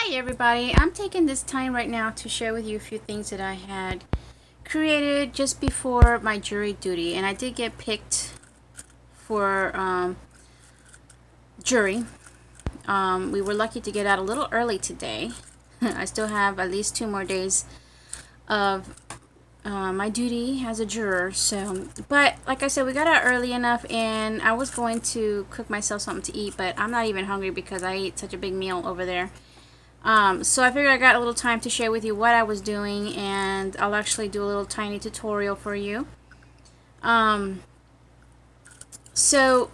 Hi everybody, I'm taking this time right now to share with you a few things that I had created just before my jury duty, and I did get picked for jury. We were lucky to get out a little early today. I still have at least 2 more days of my duty as a juror, but like I said, we got out early enough, and I was going to cook myself something to eat, but I'm not even hungry because I ate such a big meal over there. So I figured I got a little time to share with you what I was doing, and I'll actually do a little tiny tutorial for you. So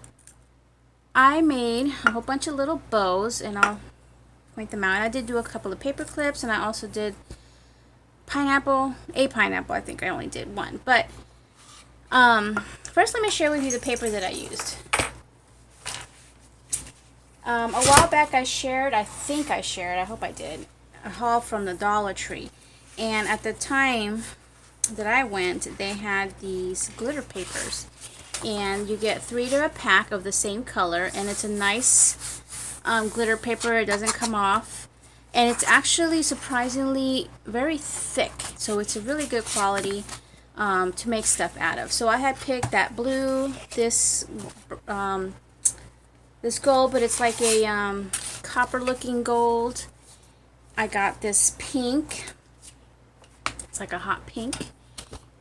I made a whole bunch of little bows, and I'll point them out. I did do a couple of paper clips, and I also did a pineapple. I think I only did one. But first let me share with you the paper that I used. A while back I hope I did, a haul from the Dollar Tree. And at the time that I went, they had these glitter papers. And you get 3 to a pack of the same color. And it's a nice glitter paper. It doesn't come off. And it's actually surprisingly very thick. So it's a really good quality to make stuff out of. So I had picked that blue, this gold, but it's like a copper looking gold. I got this pink. It's like a hot pink.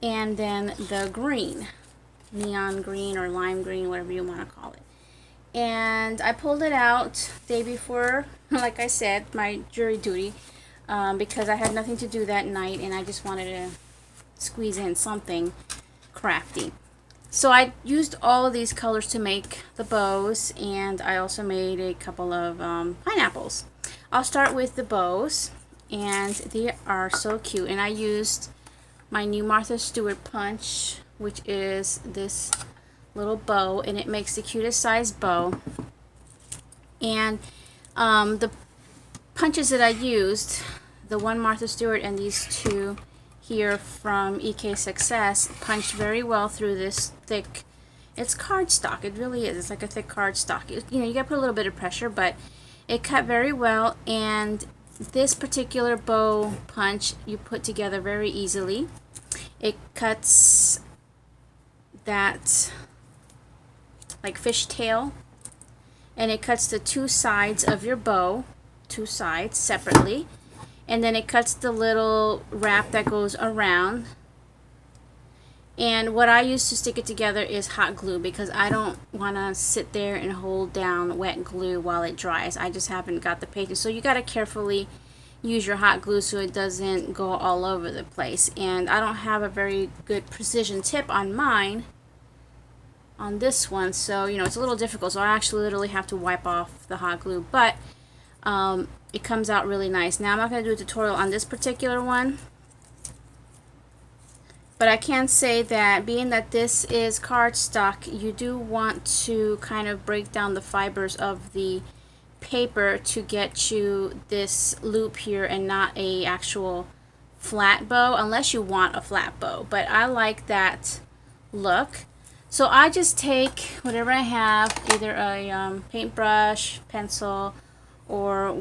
And then the green. Neon green or lime green, whatever you want to call it. And I pulled it out day before, like I said, my jury duty, because I had nothing to do that night and I just wanted to squeeze in something crafty. So I used all of these colors to make the bows, and I also made a couple of pineapples. I'll start with the bows, and they are so cute. And I used my new Martha Stewart punch, which is this little bow, and it makes the cutest size bow. And the punches that I used, the one Martha Stewart and these two here from EK Success, punched very well through this thick, it's cardstock. It really is. It's like a thick cardstock. You gotta put a little bit of pressure, but it cut very well. And this particular bow punch you put together very easily. It cuts that like fishtail, and it cuts the 2 sides of your bow, 2 sides separately. And then it cuts the little wrap that goes around. And what I use to stick it together is hot glue, because I don't want to sit there and hold down wet glue while it dries. I just haven't got the patience. So you got to carefully use your hot glue so it doesn't go all over the place. And I don't have a very good precision tip on mine, on this one. So, it's a little difficult. So I actually literally have to wipe off the hot glue. But it comes out really nice. Now I'm not going to do a tutorial on this particular one, but I can say that being that this is cardstock, you do want to kind of break down the fibers of the paper to get you this loop here and not a actual flat bow, unless you want a flat bow. But I like that look. So I just take whatever I have, either a paintbrush, pencil, or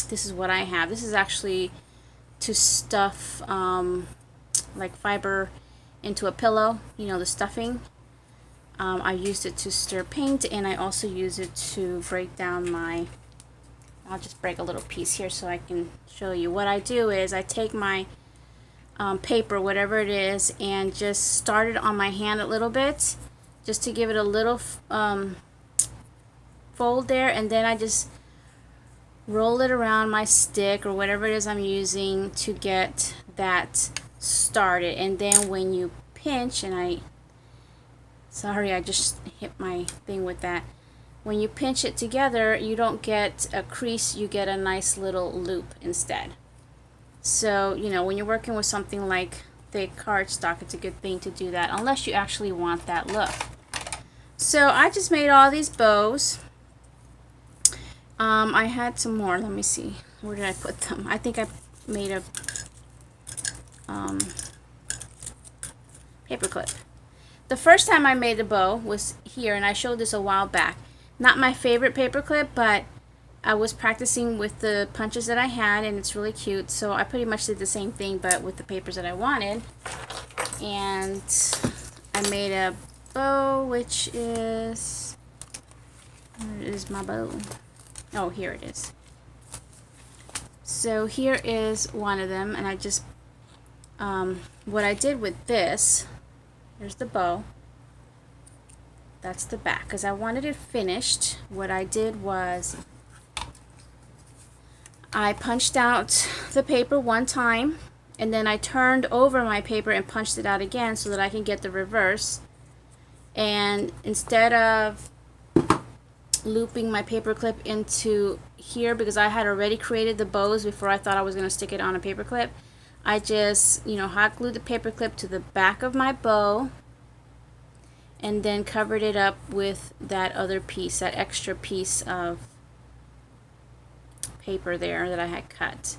this is what I have. This is actually to stuff like fiber into a pillow, the stuffing. I used it to stir paint, and I also use it to break down I'll just break a little piece here so I can show you. What I do is I take my paper, whatever it is, and just start it on my hand a little bit, just to give it a little fold there, and then I just roll it around my stick or whatever it is I'm using to get that started. And then when you pinch, and I just hit my thing with that. When you pinch it together, you don't get a crease, you get a nice little loop instead. So, when you're working with something like thick cardstock, it's a good thing to do that, unless you actually want that look. So I just made all these bows. I had some more. Let me see. Where did I put them? I think I made a paper clip. The first time I made a bow was here, and I showed this a while back. Not my favorite paper clip, but I was practicing with the punches that I had, and it's really cute. So I pretty much did the same thing, but with the papers that I wanted. And I made a bow, which is, where is my bow? Oh, here it is. So here is one of them, and I just, what I did with this, here's the bow. That's the back, because I wanted it finished. What I did was I punched out the paper one time, and then I turned over my paper and punched it out again so that I can get the reverse. And instead of looping my paper clip into here, because I had already created the bows before I thought I was going to stick it on a paper clip, I just, hot glued the paper clip to the back of my bow and then covered it up with that other piece, that extra piece of paper there that I had cut.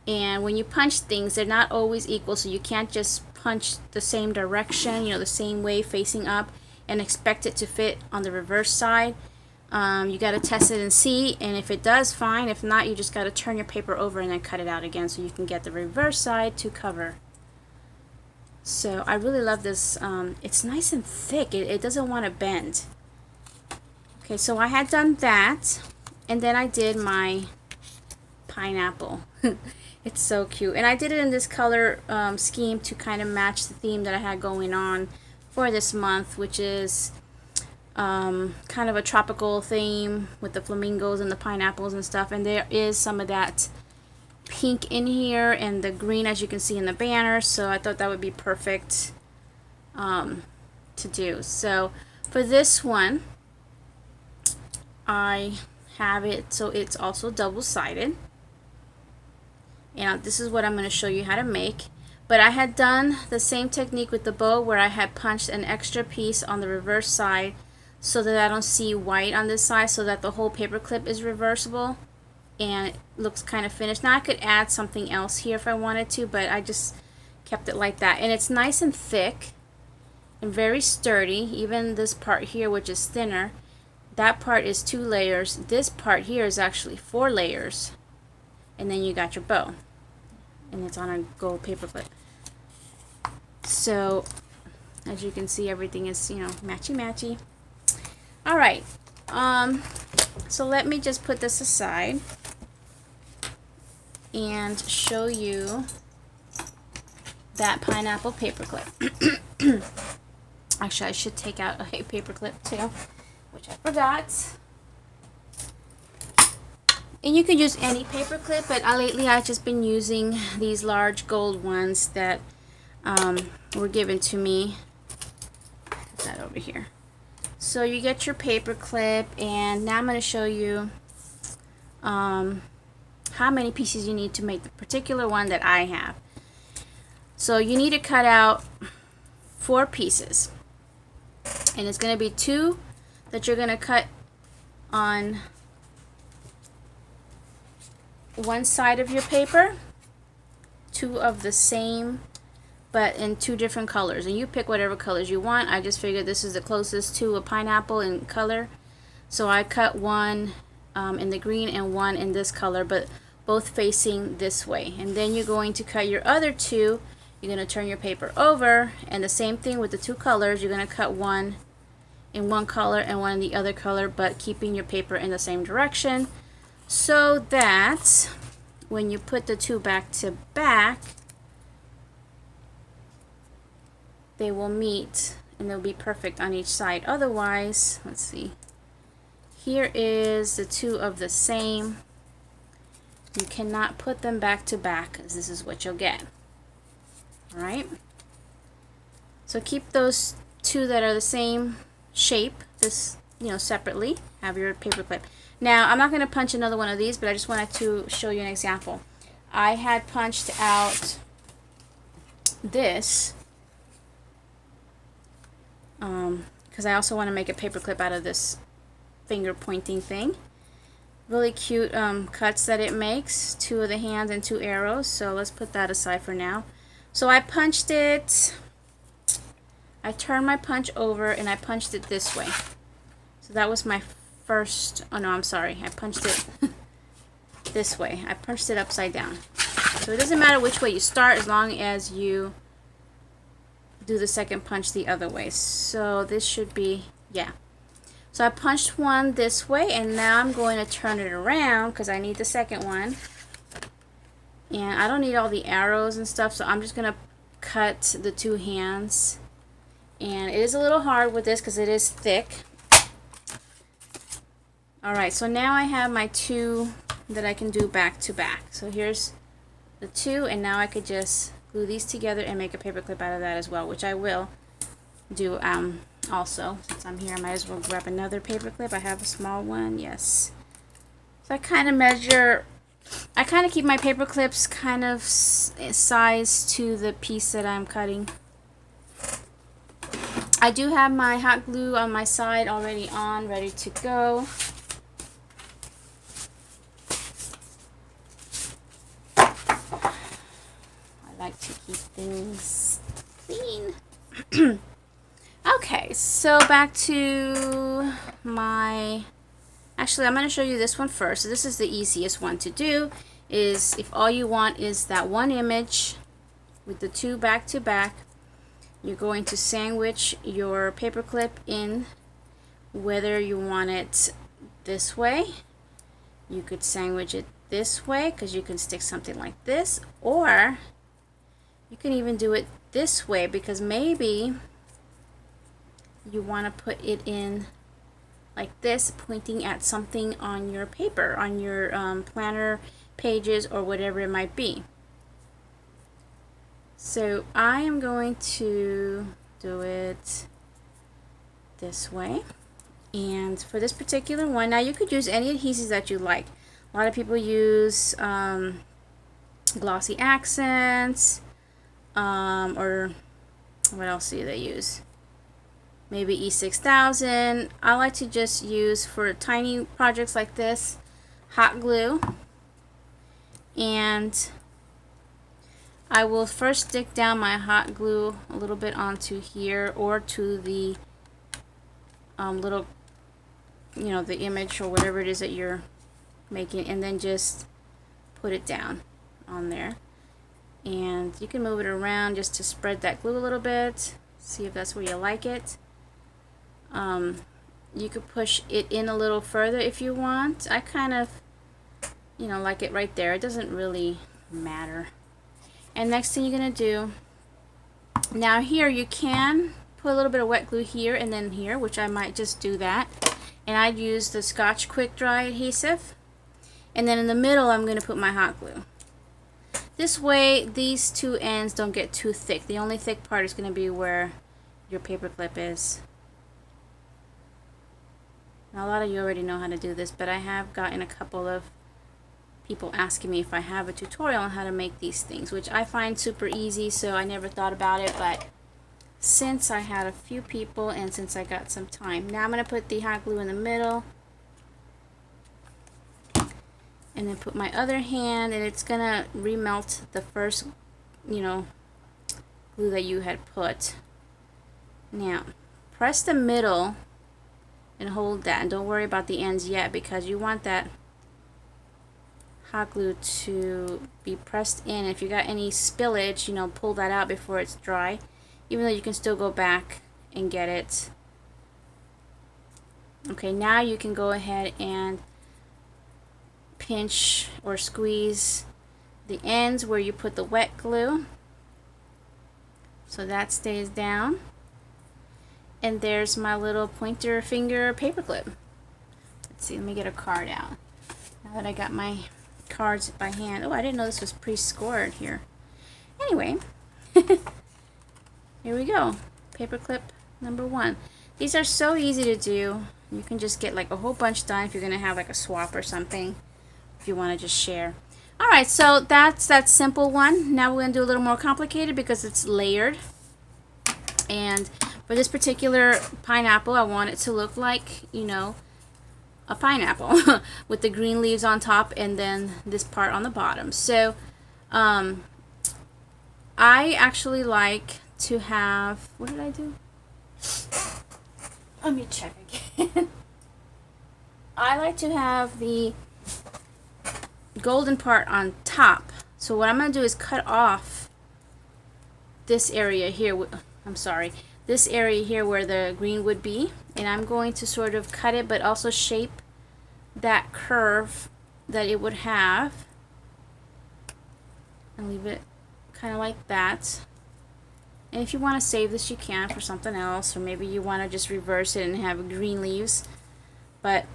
And when you punch things, they're not always equal, so you can't just punch the same direction, the same way facing up, and expect it to fit on the reverse side. You got to test it and see, and if it does, fine. If not, you just got to turn your paper over and then cut it out again so you can get the reverse side to cover. So I really love this. It's nice and thick. It doesn't want to bend. Okay, so I had done that, and then I did my pineapple. It's so cute, and I did it in this color scheme to kind of match the theme that I had going on for this month, which is kind of a tropical theme with the flamingos and the pineapples and stuff. And there is some of that pink in here and the green, as you can see in the banner, so I thought that would be perfect to do. So for this one, I have it so it's also double-sided, and this is what I'm going to show you how to make. But I had done the same technique with the bow, where I had punched an extra piece on the reverse side so that I don't see white on this side, so that the whole paper clip is reversible and it looks kind of finished. Now I could add something else here if I wanted to, but I just kept it like that. And it's nice and thick and very sturdy. Even this part here, which is thinner, that part is 2 layers. This part here is actually 4 layers. And then you got your bow, and it's on a gold paper clip. So as you can see, everything is, matchy matchy. All right, so let me just put this aside and show you that pineapple paper clip. Actually, I should take out a paper clip too, which I forgot. And you could use any paper clip, but lately I've just been using these large gold ones that were given to me. Put that over here. So you get your paper clip, and now I'm going to show you how many pieces you need to make the particular one that I have. So you need to cut out 4 pieces, and it's going to be 2 that you're going to cut on one side of your paper, 2 of the same but in 2 different colors, and you pick whatever colors you want. I just figured this is the closest to a pineapple in color, so I cut one in the green and one in this color, but both facing this way. And then you're going to cut your other 2. You're going to turn your paper over, and the same thing with the 2 colors. You're going to cut one in one color and one in the other color, but keeping your paper in the same direction, so that when you put the 2 back to back, they will meet and they'll be perfect on each side. Otherwise, let's see, here is the 2 of the same. You cannot put them back to back, because this is what you'll get. Alright, so keep those 2 that are the same shape, separately. Have your paper clip. Now I'm not going to punch another one of these, but I just wanted to show you an example. I had punched out this because I also want to make a paper clip out of this finger pointing thing. Really cute cuts that it makes, 2 of the hands and 2 arrows. So let's put that aside for now. So I punched it, I turned my punch over, and I punched it this way. So that was my first, oh no, I'm sorry, I punched it this way. I punched it upside down. So it doesn't matter which way you start as long as you do the second punch the other way. So this should be, yeah. So I punched one this way, and now I'm going to turn it around because I need the second one. And I don't need all the arrows and stuff, so I'm just going to cut the two hands. And it is a little hard with this because it is thick. Alright, so now I have my two that I can do back to back. So here's the two, and now I could just glue these together and make a paper clip out of that as well, which I will do also. Since I'm here, I might as well grab another paper clip. I have a small one, yes. So I kind of measure, I kind of keep my paper clips kind of sized to the piece that I'm cutting. I do have my hot glue on my side already on, ready to go. I like to keep things clean. Okay, so back to my, actually I'm going to show you this one first. So this is the easiest one to do, is if all you want is that one image with the two back to back, you're going to sandwich your paper clip in, whether you want it this way, you could sandwich it this way because you can stick something like this, or you can even do it this way because maybe you want to put it in like this, pointing at something on your paper, on your planner pages or whatever it might be. So I am going to do it this way. And for this particular one, now you could use any adhesives that you like. A lot of people use glossy accents, or what else do they use? Maybe E6000. I like to just use, for tiny projects like this, hot glue. And I will first stick down my hot glue a little bit onto here, or to the little, you know, the image or whatever it is that you're making, and then just put it down on there. And you can move it around just to spread that glue a little bit, see if that's where you like it. You could push it in a little further if you want. I kind of, you know, like it right there. It doesn't really matter. And next thing you're going to do, now here you can put a little bit of wet glue here and then here, which I might just do that. And I'd use the Scotch Quick Dry adhesive. And then in the middle I'm going to put my hot glue. This way these two ends don't get too thick. The only thick part is going to be where your paper clip is. Now, a lot of you already know how to do this, but I have gotten a couple of people asking me if I have a tutorial on how to make these things, which I find super easy, so I never thought about it. But since I had a few people and since I got some time, now I'm going to put the hot glue in the middle and then put my other hand, and it's going to remelt the first, you know, glue that you had put. Now press the middle and hold that, and don't worry about the ends yet because you want that hot glue to be pressed in. If you got any spillage, you know, pull that out before it's dry, even though you can still go back and get it. Okay, now you can go ahead and pinch or squeeze the ends where you put the wet glue so that stays down. And there's my little pointer finger paper clip. Let's see, let me get a card out now that I got my cards by hand. Oh, I didn't know this was pre-scored here. Anyway, here we go. Paper clip number 1. These are so easy to do. You can just get like a whole bunch done if you're going to have like a swap or something, if you want to just share. Alright, so that's that simple one. Now we're going to do a little more complicated because it's layered. And for this particular pineapple, I want it to look like, you know, a pineapple with the green leaves on top and then this part on the bottom. So I actually like to have, what did I do? Let me check again. I like to have the golden part on top. So what I'm going to do is cut off this area here. I'm sorry, this area here where the green would be, and I'm going to sort of cut it but also shape that curve that it would have and leave it kind of like that. And if you want to save this, you can for something else, or maybe you want to just reverse it and have green leaves, but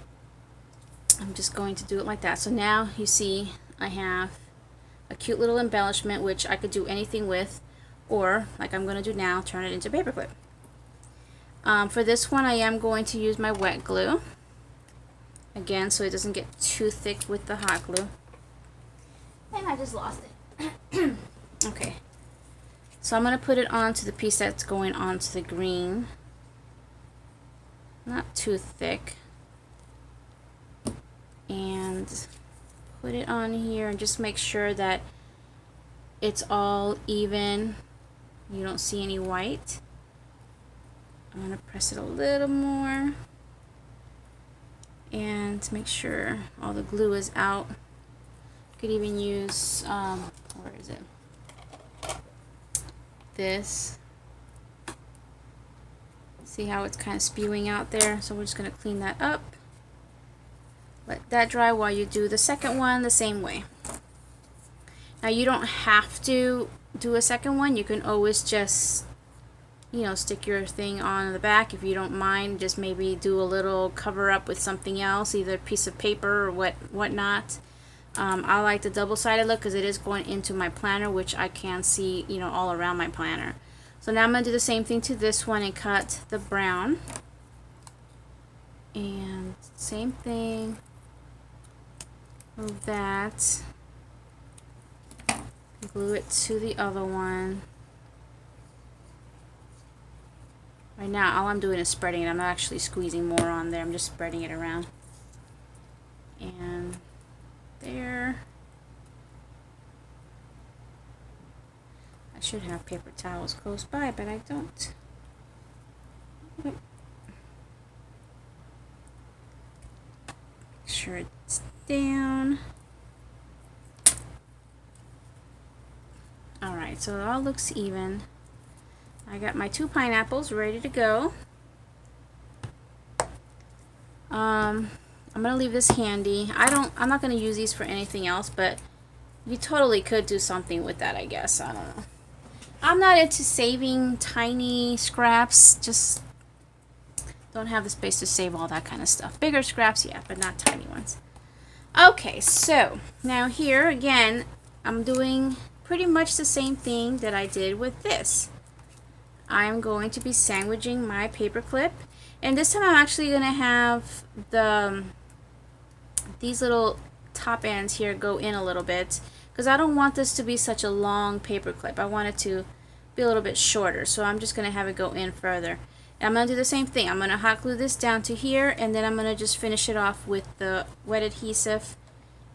I'm just going to do it like that. So now you see I have a cute little embellishment which I could do anything with, or like I'm going to do now, turn it into paperclip. For this one I am going to use my wet glue again so it doesn't get too thick with the hot glue. And I just lost it. Okay, so I'm going to put it onto the piece that's going onto the green. Not too thick. And put it on here and just make sure that it's all even. You don't see any white. I'm going to press it a little more and make sure all the glue is out. You could even use, where is it? This. See how it's kind of spewing out there? So we're just going to clean that up. Let that dry while you do the second one the same way. Now you don't have to do a second one. You can always just, you know, stick your thing on the back if you don't mind. Just maybe do a little cover up with something else, either a piece of paper or whatnot. I like the double-sided look because it is going into my planner, which I can see, you know, all around my planner. So now I'm going to do the same thing to this one and cut the brown. And same thing. Move that. Glue it to the other one. Right now, all I'm doing is spreading it. I'm not actually squeezing more on there. I'm just spreading it around. And there. I should have paper towels close by, but I don't. Make sure it's down. Alright, so it all looks even. I got my 2 pineapples ready to go. I'm gonna leave this handy. I'm not gonna use these for anything else, but you totally could do something with that, I guess. I don't know. I'm not into saving tiny scraps, just don't have the space to save all that kind of stuff. Bigger scraps, yeah, but not tiny ones. Okay, so now here again, I'm doing pretty much the same thing that I did with this. I'm going to be sandwiching my paper clip, and this time I'm actually going to have these little top ends here go in a little bit because I don't want this to be such a long paper clip. I want it to be a little bit shorter, so I'm just going to have it go in further. And I'm going to do the same thing. I'm going to hot glue this down to here, and then I'm going to just finish it off with the wet adhesive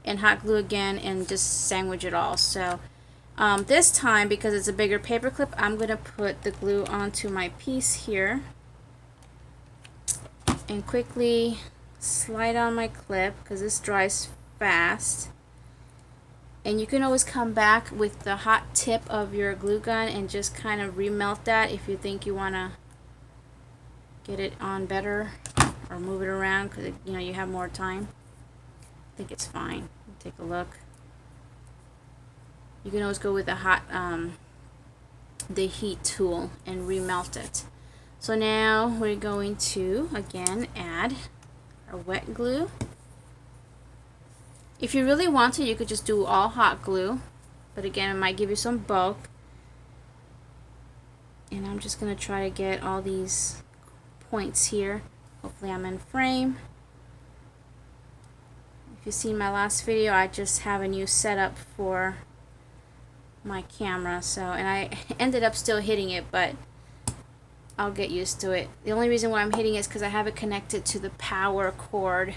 and hot glue again and just sandwich it all. So this time, because it's a bigger paper clip, I'm going to put the glue onto my piece here and quickly slide on my clip because this dries fast. And you can always come back with the hot tip of your glue gun and just kind of remelt that if you think you want to get it on better or move it around because you know you have more time. I think it's fine. Take a look. You can always go with the hot the heat tool and remelt it. So now we're going to again add our wet glue. If you really want to, you could just do all hot glue, but again, it might give you some bulk. And I'm just going to try to get all these points here. Hopefully I'm in frame. If you've seen my last video, I just have a new setup for my camera, so, and I ended up still hitting it, but I'll get used to it. The only reason why I'm hitting it is because I have it connected to the power cord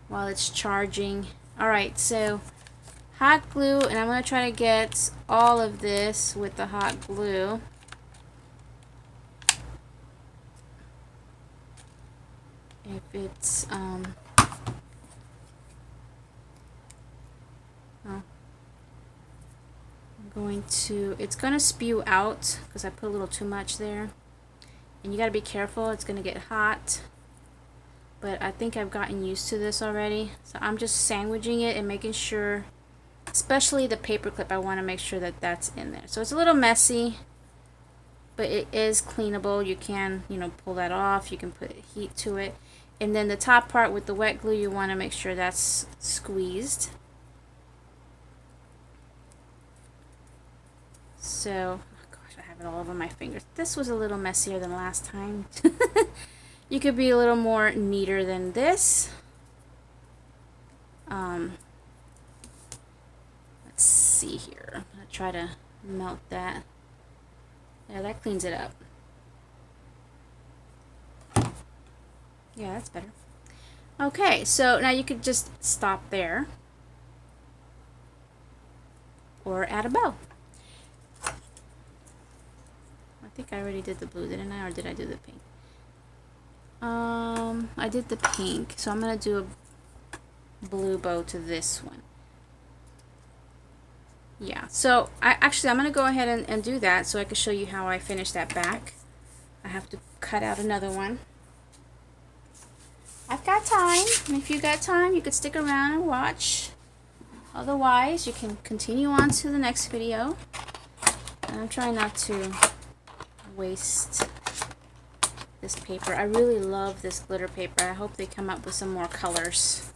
while it's charging. Alright, so hot glue, and I'm going to try to get all of this with the hot glue. if it's oh, it's gonna spew out because I put a little too much there, and you got to be careful, it's gonna get hot. But I think I've gotten used to this already, so I'm just sandwiching it and making sure, especially the paper clip, I want to make sure that that's in there. So it's a little messy, but it is cleanable. You can, you know, pull that off, you can put heat to it, and then the top part with the wet glue, you want to make sure that's squeezed. So, oh gosh, I have it all over my fingers. This was a little messier than last time. You could be a little more neater than this. Let's see here. I'm going to try to melt that. Yeah, that cleans it up. Yeah, that's better. Okay, so now you could just stop there. Or add a bow. I think I already did the blue, didn't I? Or did I do the pink? I did the pink, so I'm going to do a blue bow to this one. Yeah, so I'm going to go ahead and do that so I can show you how I finish that back. I have to cut out another one. I've got time, and if you got time, you could stick around and watch. Otherwise, you can continue on to the next video. And I'm trying not to waste this paper. I really love this glitter paper. I hope they come up with some more colors.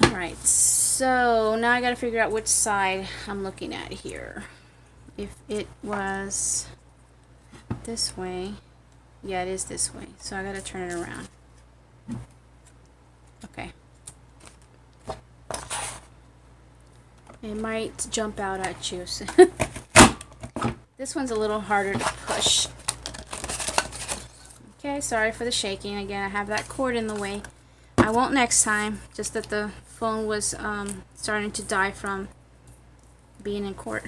Alright, so now I gotta figure out which side I'm looking at here. If it was this way, yeah, it is this way, so I gotta turn it around. Okay. It might jump out at you. This one's a little harder to push. Okay, sorry for the shaking. Again, I have that cord in the way. I won't next time, just that the phone was starting to die from being in court.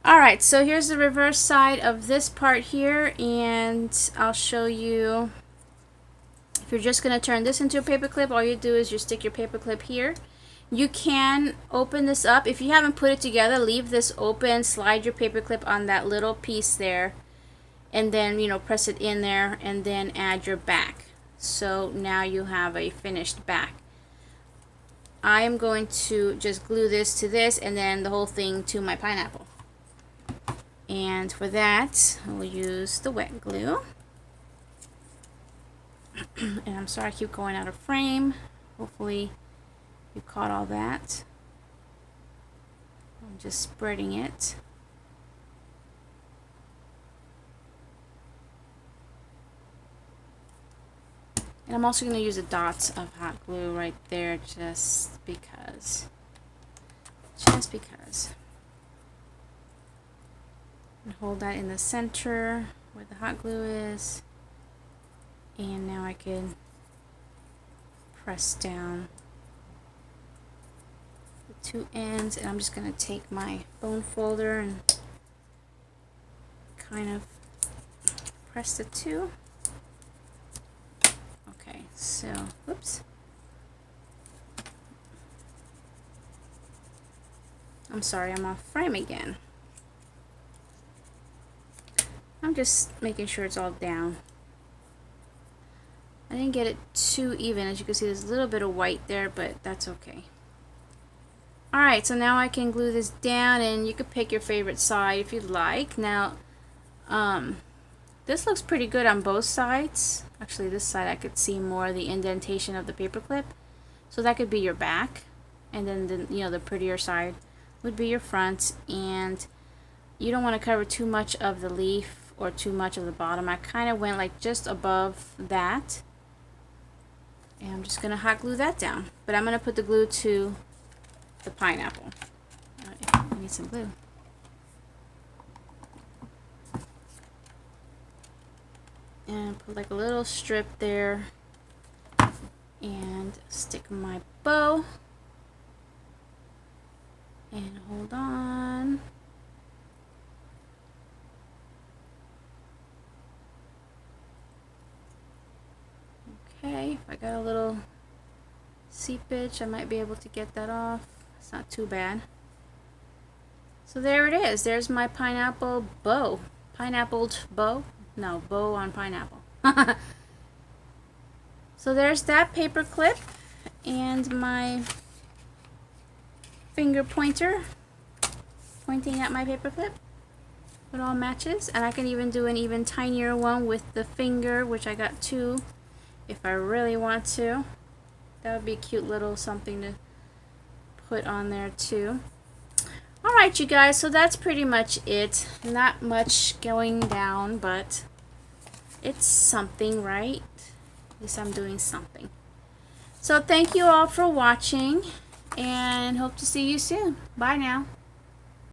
Alright, so here's the reverse side of this part here, and I'll show you. If you're just going to turn this into a paper clip, all you do is you stick your paper clip here. You can open this up. If you haven't put it together, leave this open, slide your paper clip on that little piece there, and then, you know, press it in there, and then add your back. So now you have a finished back. I am going to just glue this to this, and then the whole thing to my pineapple. And for that, we'll use the wet glue. And I'm sorry I keep going out of frame. Hopefully you caught all that. I'm just spreading it. And I'm also going to use the dots of hot glue right there just because. Just because. And hold that in the center where the hot glue is. And now I can press down the two ends, and I'm just going to take my bone folder and kind of press the two. Okay, so, whoops. I'm sorry, I'm off frame again. I'm just making sure it's all down. I didn't get it too even. As you can see, there's a little bit of white there, but that's okay. Alright, so now I can glue this down, and you could pick your favorite side if you'd like. Now, this looks pretty good on both sides. Actually, this side I could see more of the indentation of the paper clip. So that could be your back, and then the prettier side would be your front. And you don't want to cover too much of the leaf or too much of the bottom. I kind of went like just above that. And I'm just going to hot glue that down. But I'm going to put the glue to the pineapple. I need some glue. And put like a little strip there. And stick my bow. And hold on. I got a little seepage, I might be able to get that off. It's not too bad. So there it is. There's my pineapple bow. Pineappled bow? No, bow on pineapple. So there's that paper clip and my finger pointer pointing at my paper clip. It all matches, and I can even do an even tinier one with the finger, which I got 2 if I really want to. That would be a cute little something to put on there too. Alright you guys, so that's pretty much it. Not much going down, but it's something, right? At least I'm doing something. So thank you all for watching, and hope to see you soon. Bye now.